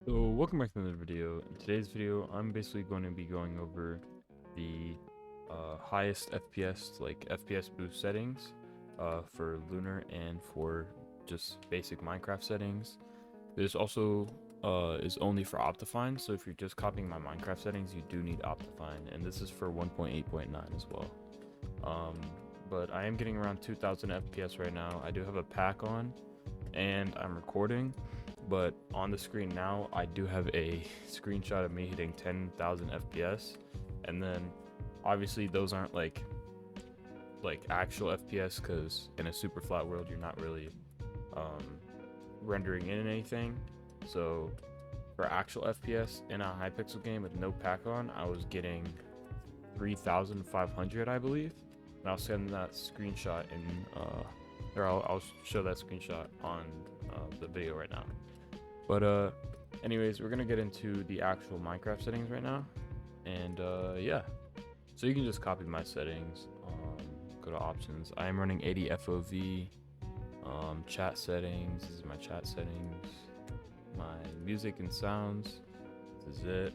So welcome back to another video. In today's video, I'm basically going to be going over the highest FPS, like FPS boost settings for Lunar and for just basic Minecraft settings. This also is only for Optifine, so if you're just copying my Minecraft settings, you do need Optifine, and this is for 1.8.9 as well. But I am getting around 2000 FPS right now. I do have a pack on, and I'm recording. But on the screen now, I do have a screenshot of me hitting 10,000 FPS, and then obviously those aren't like actual FPS, because in a super flat world you're not really rendering in anything. So for actual FPS in a Hypixel game with no pack on, I was getting 3,500, I believe, and I'll send that screenshot in or I'll show that screenshot on the video right now. But anyways, we're gonna get into the actual Minecraft settings right now, and yeah, so you can just copy my settings. Go to options. I am running 80 FOV. Chat settings. This is my chat settings. My music and sounds. This is it.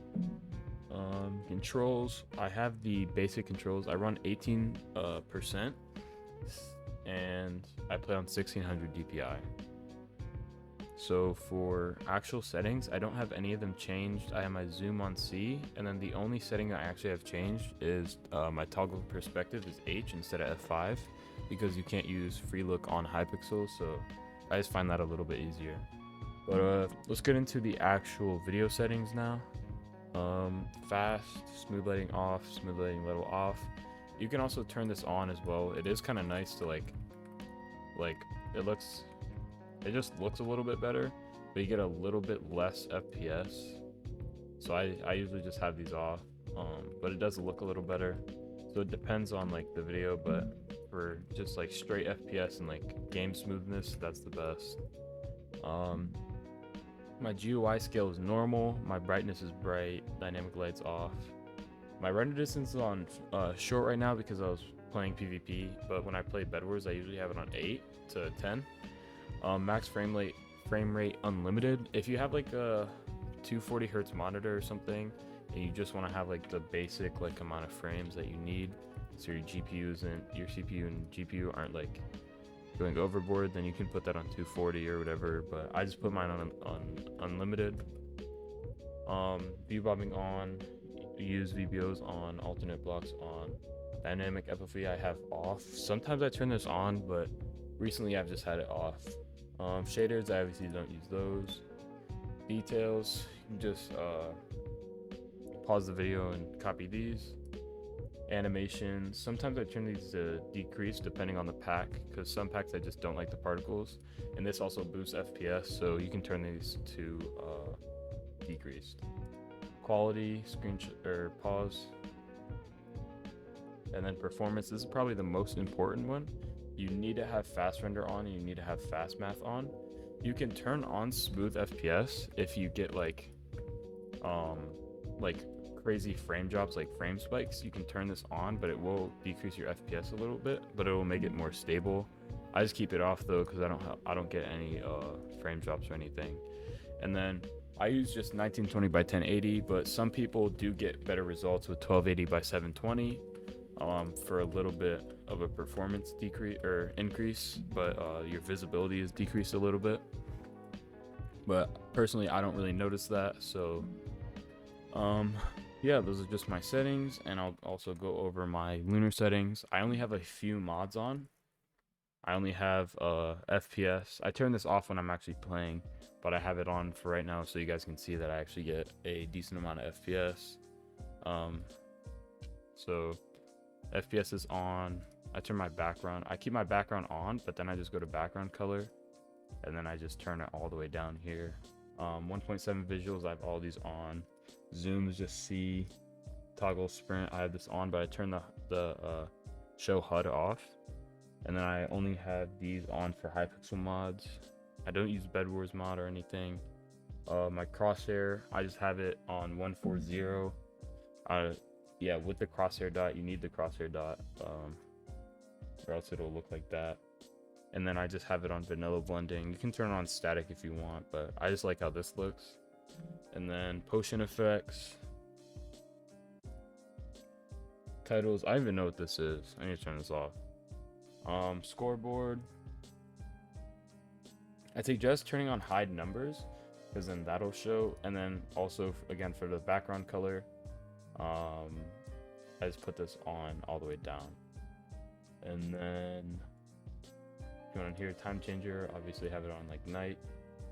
Controls. I have the basic controls. I run 18%, and I play on 1600 DPI. So for actual settings, I don't have any of them changed. I have my zoom on C, and then the only setting I actually have changed is my toggle perspective is H instead of F5, because you can't use free look on Hypixel, so I just find that a little bit easier. But let's get into the actual video settings now. Fast, smooth lighting off, smooth lighting level off. You can also turn this on as well. It is kind of nice to like it just looks a little bit better, but you get a little bit less FPS. So I usually just have these off, but it does look a little better. So it depends on like the video, but for just like straight FPS and like game smoothness, that's the best. My GUI scale is normal. My brightness is bright. Dynamic lights off. My render distance is on short right now because I was playing PvP, but when I play Bedwars, I usually have it on 8 to 10. Max frame rate unlimited. If you have like a 240 hertz monitor or something, and you just want to have like the basic like amount of frames that you need, so your GPUs and your CPU and GPU aren't like going overboard, then you can put that on 240 or whatever. But I just put mine on unlimited. View bobbing on, use VBOs on, alternate blocks on, dynamic FOV I have off. Sometimes I turn this on, but recently I've just had it off. Shaders, I obviously don't use those. Details, you can just pause the video and copy these. Animations, sometimes I turn these to decrease depending on the pack, because some packs I just don't like the particles, and this also boosts FPS, so you can turn these to decreased. Quality, or pause, and then performance. This is probably the most important one. You need to have fast render on, and you need to have fast math on. You can turn on smooth FPS if you get like crazy frame drops, like frame spikes. You can turn this on, but it will decrease your FPS a little bit, but it will make it more stable. I just keep it off though, because I don't get any frame drops or anything. And then I use just 1920 by 1080, but some people do get better results with 1280 by 720. For a little bit of a performance decrease or increase, but your visibility is decreased a little bit. But personally, I don't really notice that. So yeah, those are just my settings, and I'll also go over my Lunar settings. I only have a few mods on. I only have FPS. I turn this off when I'm actually playing, but I have it on for right now so you guys can see that I actually get a decent amount of FPS. So FPS is on. I turn my background. I keep my background on, but then I just go to background color, and then I just turn it all the way down here. 1.7 visuals, I have all these on. Zoom is just C. Toggle sprint, I have this on, but I turn the show HUD off. And then I only have these on for Hypixel mods. I don't use Bedwars mod or anything. My crosshair, I just have it on 140. Yeah, with the crosshair dot, you need the crosshair dot, or else it'll look like that. And then I just have it on vanilla blending. You can turn it on static if you want, but I just like how this looks. And then potion effects, titles. I don't even know what this is. I need to turn this off. Scoreboard. I suggest turning on hide numbers because then that'll show. And then also again for the background color, I just put this on all the way down. And then if you want to hear time changer, obviously have it on like night.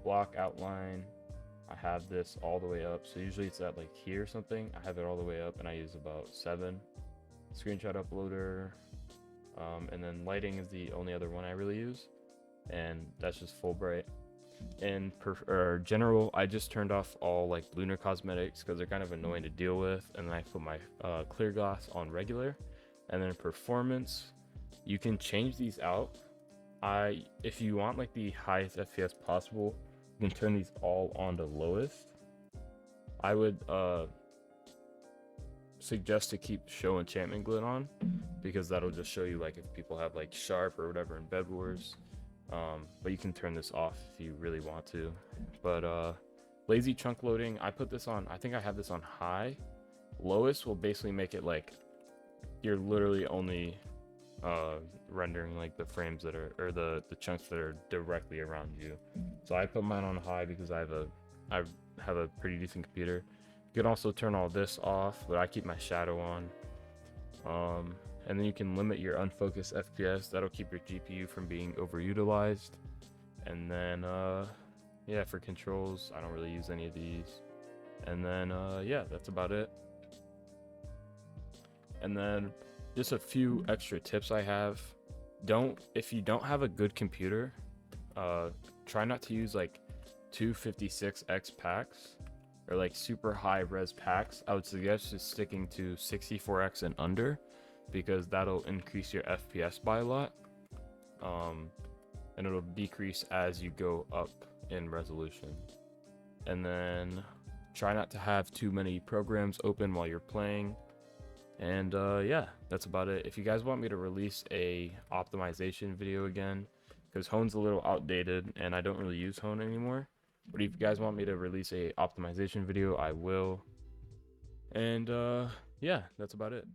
Block outline, I have this all the way up. So usually it's at like here or something. I have it all the way up and I use about 7. Screenshot uploader, and then lighting is the only other one I really use, and that's just full bright. And general, I just turned off all like lunar cosmetics because they're kind of annoying to deal with, and then I put my clear glass on regular. And then performance, you can change these out. If you want like the highest FPS possible, you can turn these all on to lowest. I would suggest to keep show enchantment glint on because that'll just show you like if people have like sharp or whatever in Bed Wars. But you can turn this off if you really want to. But lazy chunk loading, I put this on, I think I have this on high. Lowest will basically make it like you're literally only rendering like the frames that are, or the chunks that are directly around you. So I put mine on high because I have a pretty decent computer. You can also turn all this off, but I keep my shadow on. And then you can limit your unfocused FPS. That'll keep your GPU from being overutilized. And then yeah, for controls, I don't really use any of these. And then yeah, that's about it. And then just a few extra tips I have. If you don't have a good computer, try not to use like 256x packs or like super high res packs. I would suggest just sticking to 64x and under because that'll increase your FPS by a lot, and it'll decrease as you go up in resolution. And then try not to have too many programs open while you're playing. And yeah, that's about it. If you guys want me to release a optimization video again, because Hone's a little outdated and I don't really use Hone anymore, but if you guys want me to release a optimization video, I will. And yeah, that's about it.